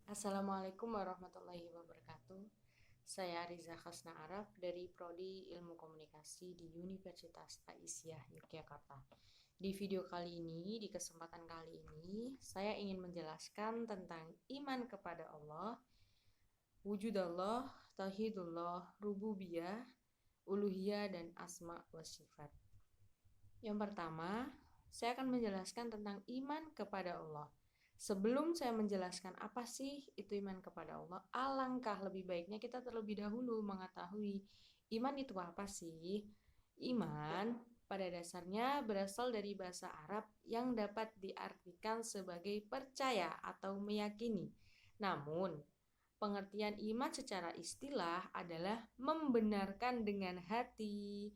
Assalamualaikum warahmatullahi wabarakatuh. Saya Riza Khasna Araf dari Prodi Ilmu Komunikasi di Universitas Aisyah Yogyakarta. Di video kali ini, di kesempatan kali ini, saya ingin menjelaskan tentang iman kepada Allah, wujud Allah, tauhidullah, rububiyah, uluhiyah, dan asma wa sifat. Yang pertama, saya akan menjelaskan tentang iman kepada Allah. Sebelum saya menjelaskan apa sih itu iman kepada Allah, alangkah lebih baiknya kita terlebih dahulu mengetahui iman itu apa sih. Iman pada dasarnya berasal dari bahasa Arab yang dapat diartikan sebagai percaya atau meyakini. Namun, pengertian iman secara istilah adalah membenarkan dengan hati,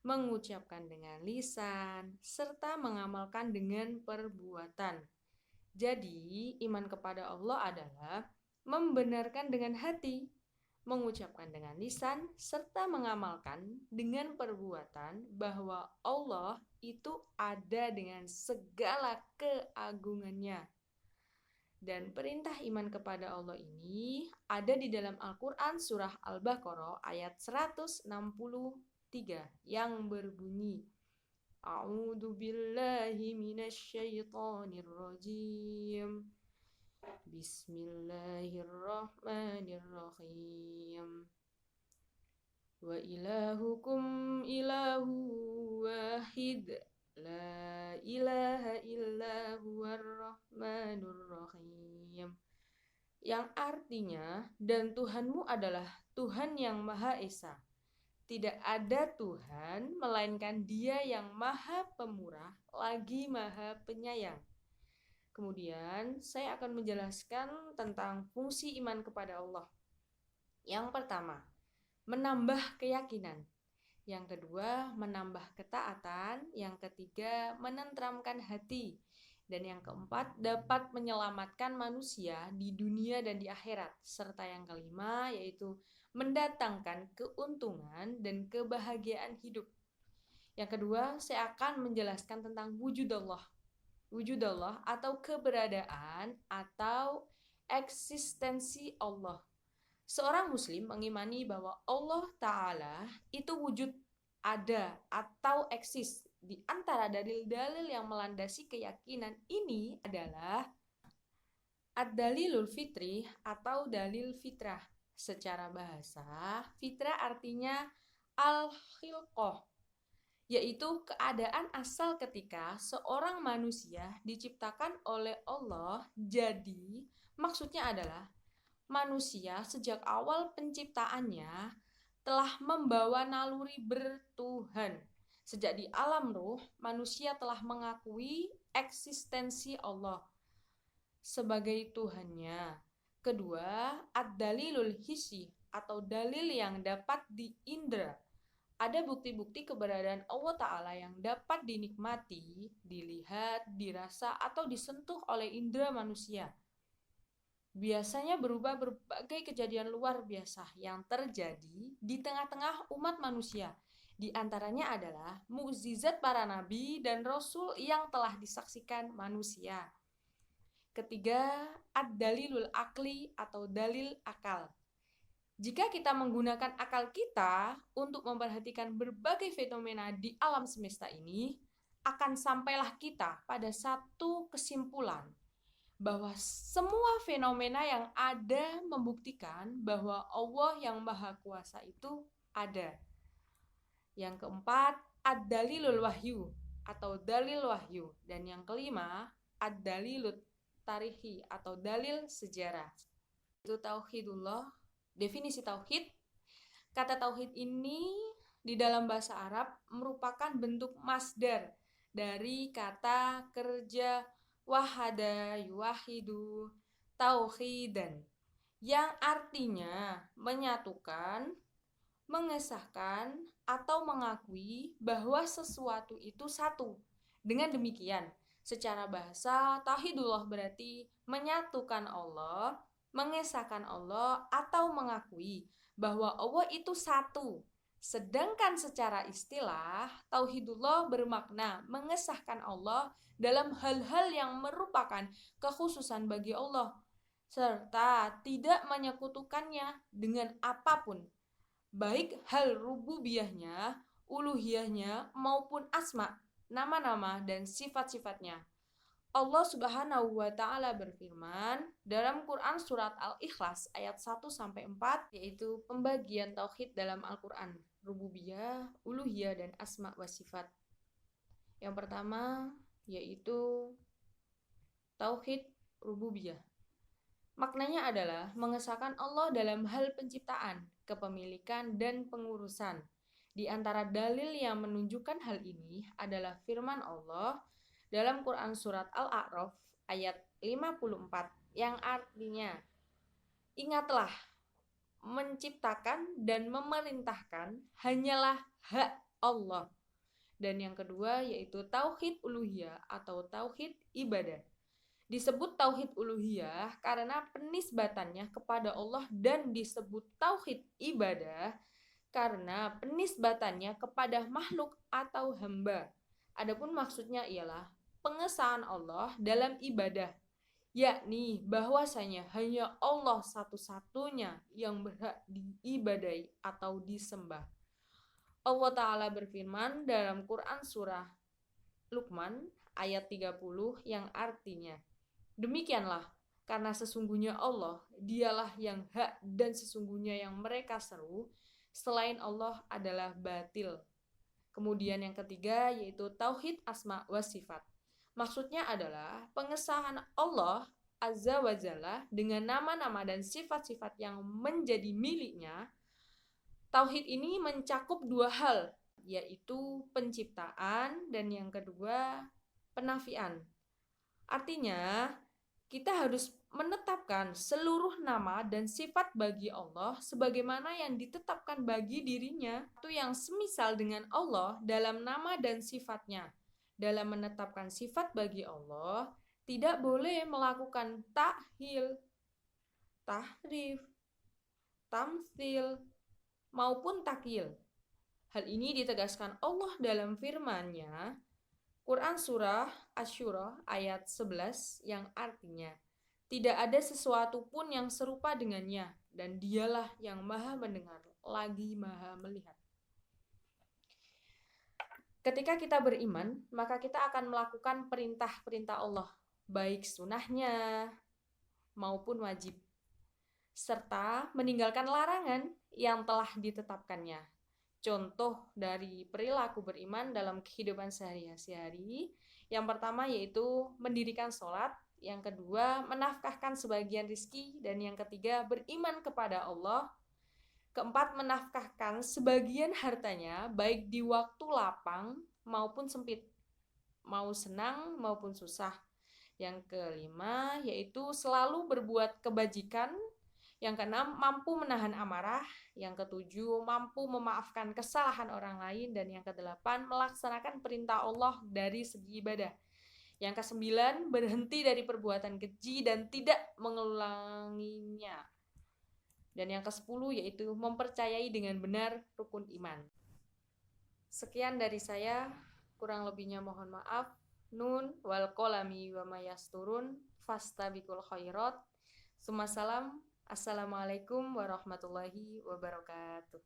mengucapkan dengan lisan, serta mengamalkan dengan perbuatan. Jadi, iman kepada Allah adalah membenarkan dengan hati, mengucapkan dengan lisan, serta mengamalkan dengan perbuatan bahwa Allah itu ada dengan segala keagungannya. Dan perintah iman kepada Allah ini ada di dalam Al-Quran surah Al-Baqarah ayat 163 yang berbunyi A'udzu billahi minasyaitonir rajim. Bismillahirrahmanirrahim. Wa ilahukum ilahu wahid. La ilaha illa huwar rahmanur rahim. Yang artinya, dan Tuhanmu adalah Tuhan yang Maha Esa. Tidak ada Tuhan melainkan Dia yang Maha Pemurah, lagi Maha Penyayang. Kemudian saya akan menjelaskan tentang fungsi iman kepada Allah. Yang pertama, menambah keyakinan. Yang kedua, menambah ketaatan. Yang ketiga, menenteramkan hati. Dan yang keempat, dapat menyelamatkan manusia di dunia dan di akhirat. Serta yang kelima, yaitu mendatangkan keuntungan dan kebahagiaan hidup. Yang kedua, saya akan menjelaskan tentang wujud Allah. Wujud Allah atau keberadaan atau eksistensi Allah. Seorang muslim mengimani bahwa Allah Ta'ala itu wujud, ada atau eksis. Di antara dalil-dalil yang melandasi keyakinan ini adalah ad-dalilul fitri atau dalil fitrah. Secara bahasa, fitrah artinya al-khilqah, yaitu keadaan asal ketika seorang manusia diciptakan oleh Allah. Jadi, maksudnya adalah manusia sejak awal penciptaannya telah membawa naluri bertuhan. Sejak di alam ruh, manusia telah mengakui eksistensi Allah sebagai Tuhannya. Kedua, ad-dalilul hissi atau dalil yang dapat diindra. Ada bukti-bukti keberadaan Allah Ta'ala yang dapat dinikmati, dilihat, dirasa, atau disentuh oleh indera manusia. Biasanya berupa berbagai kejadian luar biasa yang terjadi di tengah-tengah umat manusia. Di antaranya adalah mukjizat para nabi dan rasul yang telah disaksikan manusia. Ketiga, ad-dalilul akli atau dalil akal. Jika kita menggunakan akal kita untuk memperhatikan berbagai fenomena di alam semesta ini, akan sampailah kita pada satu kesimpulan bahwa semua fenomena yang ada membuktikan bahwa Allah yang Maha Kuasa itu ada. Yang keempat, ad-dalilul wahyu atau dalil wahyu. Dan yang kelima, ad-dalilut tarihi atau dalil sejarah. Itu tauhidullah. Definisi tauhid. Kata tauhid ini di dalam bahasa Arab merupakan bentuk masdar dari kata kerja wahada yuwahidu tauhidan yang artinya menyatukan, mengesahkan, atau mengakui bahwa sesuatu itu satu. Dengan demikian, secara bahasa, tauhidullah berarti menyatukan Allah, mengesahkan Allah, atau mengakui bahwa Allah itu satu. Sedangkan secara istilah, tauhidullah bermakna mengesahkan Allah dalam hal-hal yang merupakan kekhususan bagi Allah. serta tidak menyekutukannya dengan apapun, baik hal rububiyahnya, uluhiyahnya, maupun asma, nama-nama, dan sifat-sifatnya. Allah Subhanahu wa taala berfirman dalam Quran surat Al-Ikhlas ayat 1-4, yaitu pembagian tauhid dalam Al-Quran, rububiyah, uluhiyah, dan asma wa sifat. Yang pertama yaitu tauhid rububiyah. Maknanya adalah mengesahkan Allah dalam hal penciptaan, kepemilikan, dan pengurusan. Di antara dalil yang menunjukkan hal ini adalah firman Allah dalam Quran surat Al-A'raf ayat 54 yang artinya, ingatlah, menciptakan dan memerintahkan hanyalah hak Allah. Dan yang kedua yaitu tauhid uluhiyah atau tauhid ibadah. Disebut tauhid uluhiyah karena penisbatannya kepada Allah, dan disebut tauhid ibadah karena penisbatannya kepada makhluk atau hamba. Adapun maksudnya ialah pengesahan Allah dalam ibadah, yakni bahwasanya hanya Allah satu-satunya yang berhak diibadahi atau disembah. Allah Ta'ala berfirman dalam Quran surah Luqman ayat 30 yang artinya, demikianlah, karena sesungguhnya Allah, dialah yang hak, dan sesungguhnya yang mereka seru selain Allah adalah batil. Kemudian yang ketiga yaitu tauhid asma wa sifat. Maksudnya adalah pengesahan Allah Azza wa Jalla dengan nama-nama dan sifat-sifat yang menjadi miliknya. Tauhid ini mencakup dua hal, yaitu penciptaan dan yang kedua penafian. Artinya, kita harus menetapkan seluruh nama dan sifat bagi Allah sebagaimana yang ditetapkan bagi dirinya, itu yang semisal dengan Allah dalam nama dan sifatnya. Dalam menetapkan sifat bagi Allah, tidak boleh melakukan takhil, tahrif, tamtsil, maupun takyil. Hal ini ditegaskan Allah dalam firman-Nya Quran surah Asy-Syura ayat 11 yang artinya, tidak ada sesuatu pun yang serupa dengannya, dan dialah yang maha mendengar lagi maha melihat. Ketika kita beriman, maka kita akan melakukan perintah-perintah Allah, baik sunnahnya maupun wajib, serta meninggalkan larangan yang telah ditetapkannya. Contoh dari perilaku beriman dalam kehidupan sehari-hari, yang pertama yaitu mendirikan sholat, yang kedua menafkahkan sebagian rizki, dan yang ketiga beriman kepada Allah. Keempat, menafkahkan sebagian hartanya baik di waktu lapang maupun sempit, mau senang maupun susah. Yang kelima yaitu selalu berbuat kebajikan. Yang keenam, mampu menahan amarah. Yang ketujuh, mampu memaafkan kesalahan orang lain. Dan yang kedelapan, melaksanakan perintah Allah dari segi ibadah. Yang kesembilan, berhenti dari perbuatan keji dan tidak mengulanginya. Dan yang ke-10 yaitu mempercayai dengan benar rukun iman. Sekian dari saya, kurang lebihnya mohon maaf. Nun wal qalami wa mayasturun fastabiqul khairat. Assalamualaikum warahmatullahi wabarakatuh.